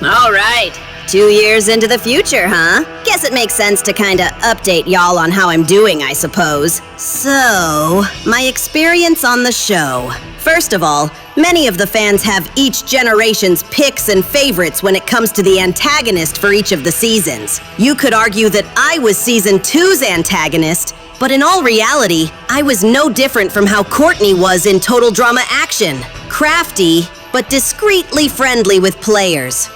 All right. 2 years into the future, huh? Guess it makes sense to kinda update y'all on how I'm doing, I suppose. So, my experience on the show. First of all, many of the fans have each generation's picks and favorites when it comes to the antagonist for each of the seasons. You could argue that I was Season 2's antagonist, but in all reality, I was no different from how Courtney was in Total Drama Action. Crafty, but discreetly friendly with players.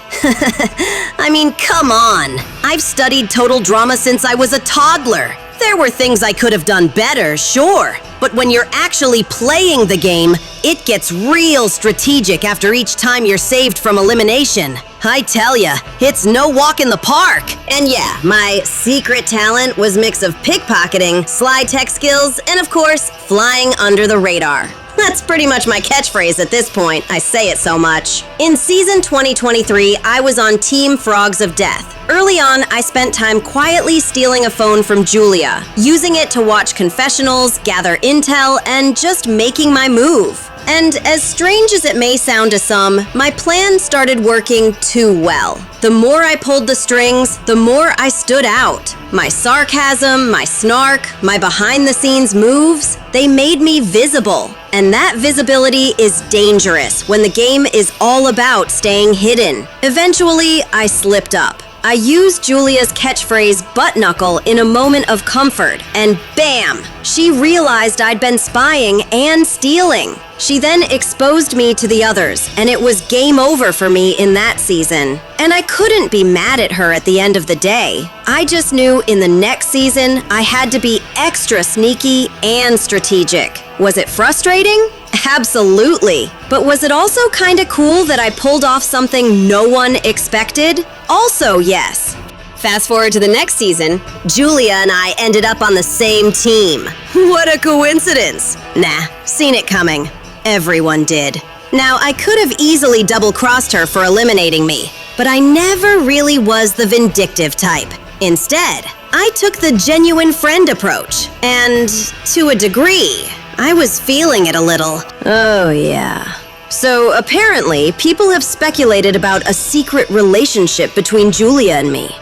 I mean, come on. I've studied Total Drama since I was a toddler. There were things I could have done better, sure. But when you're actually playing the game, it gets real strategic after each time you're saved from elimination. I tell ya, it's no walk in the park. And yeah, my secret talent was a mix of pickpocketing, sly tech skills, and of course, flying under the radar. That's pretty much my catchphrase at this point. I say it so much. In season 2023, I was on Team Frogs of Death. Early on, I spent time quietly stealing a phone from Julia, using it to watch confessionals, gather intel, and just making my move. And as strange as it may sound to some, my plan started working too well. The more I pulled the strings, the more I stood out. My sarcasm, my snark, my behind-the-scenes moves, they made me visible. And that visibility is dangerous when the game is all about staying hidden. Eventually, I slipped up. I used Julia's catchphrase butt knuckle in a moment of comfort, and bam! She realized I'd been spying and stealing. She then exposed me to the others, and it was game over for me in that season. And I couldn't be mad at her at the end of the day. I just knew in the next season, I had to be extra sneaky and strategic. Was it frustrating? Absolutely. But was it also kinda cool that I pulled off something no one expected? Also, yes. Fast forward to the next season, Julia and I ended up on the same team. What a coincidence. Nah, seen it coming. Everyone did. Now, I could have easily double-crossed her for eliminating me, but I never really was the vindictive type. Instead, I took the genuine friend approach, and to a degree, I was feeling it a little. Oh, yeah. So, apparently, people have speculated about a secret relationship between Julia and me.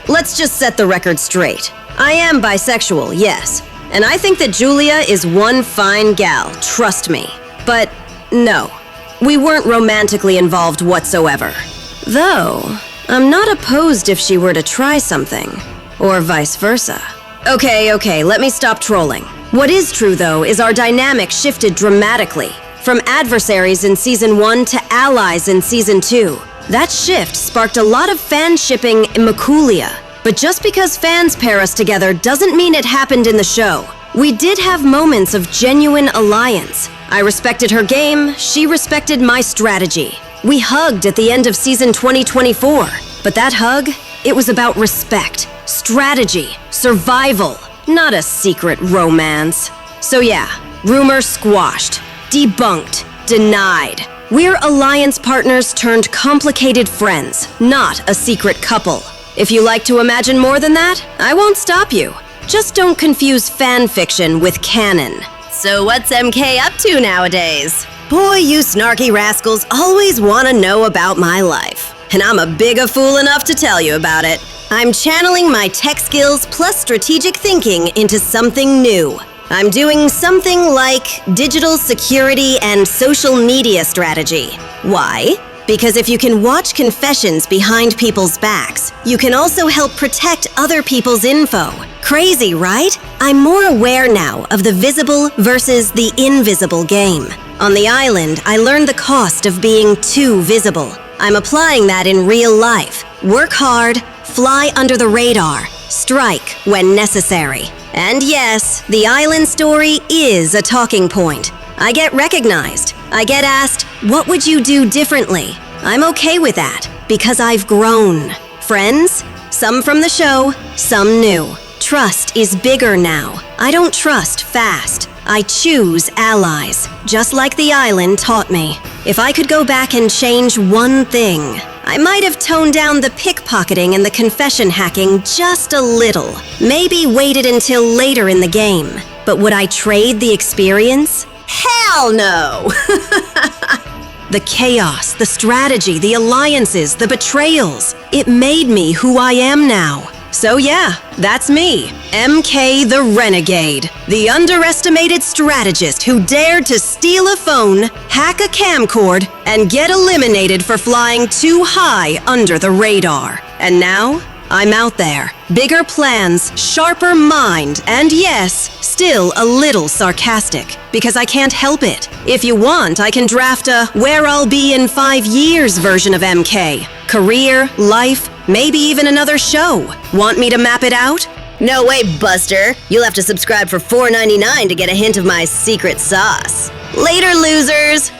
Let's just set the record straight. I am bisexual, yes. And I think that Julia is one fine gal, trust me. But no, we weren't romantically involved whatsoever. Though, I'm not opposed if she were to try something. Or vice versa. Okay, let me stop trolling. What is true, though, is our dynamic shifted dramatically. From adversaries in Season 1 to allies in Season 2. That shift sparked a lot of fan shipping in Makulia. But just because fans pair us together doesn't mean it happened in the show. We did have moments of genuine alliance. I respected her game, she respected my strategy. We hugged at the end of Season 2024. But that hug, it was about respect, strategy, survival, not a secret romance. So yeah, rumor squashed, debunked, denied. We're alliance partners turned complicated friends, not a secret couple. If you like to imagine more than that, I won't stop you. Just don't confuse fan fiction with canon. So what's MK up to nowadays? Boy, you snarky rascals always want to know about my life. And I'm a big a fool enough to tell you about it. I'm channeling my tech skills plus strategic thinking into something new. I'm doing something like digital security and social media strategy. Why? Because if you can watch confessions behind people's backs, you can also help protect other people's info. Crazy, right? I'm more aware now of the visible versus the invisible game. On the island, I learned the cost of being too visible. I'm applying that in real life. Work hard, fly under the radar, strike when necessary. And yes, the island story is a talking point. I get recognized. I get asked, what would you do differently? I'm okay with that, because I've grown. Friends? Some from the show, some new. Trust is bigger now. I don't trust fast. I choose allies, just like the island taught me. If I could go back and change one thing, I might have toned down the pickpocketing and the confession hacking just a little. Maybe waited until later in the game. But would I trade the experience? Hell no! The chaos, the strategy, the alliances, the betrayals. It made me who I am now. So yeah, that's me, MK the Renegade, the underestimated strategist who dared to steal a phone, hack a camcord, and get eliminated for flying too high under the radar. And now, I'm out there. Bigger plans, sharper mind, and yes, still a little sarcastic. Because I can't help it. If you want, I can draft a where I'll be in 5 years version of MK. Career, life, maybe even another show. Want me to map it out? No way, Buster. You'll have to subscribe for $4.99 to get a hint of my secret sauce. Later, losers!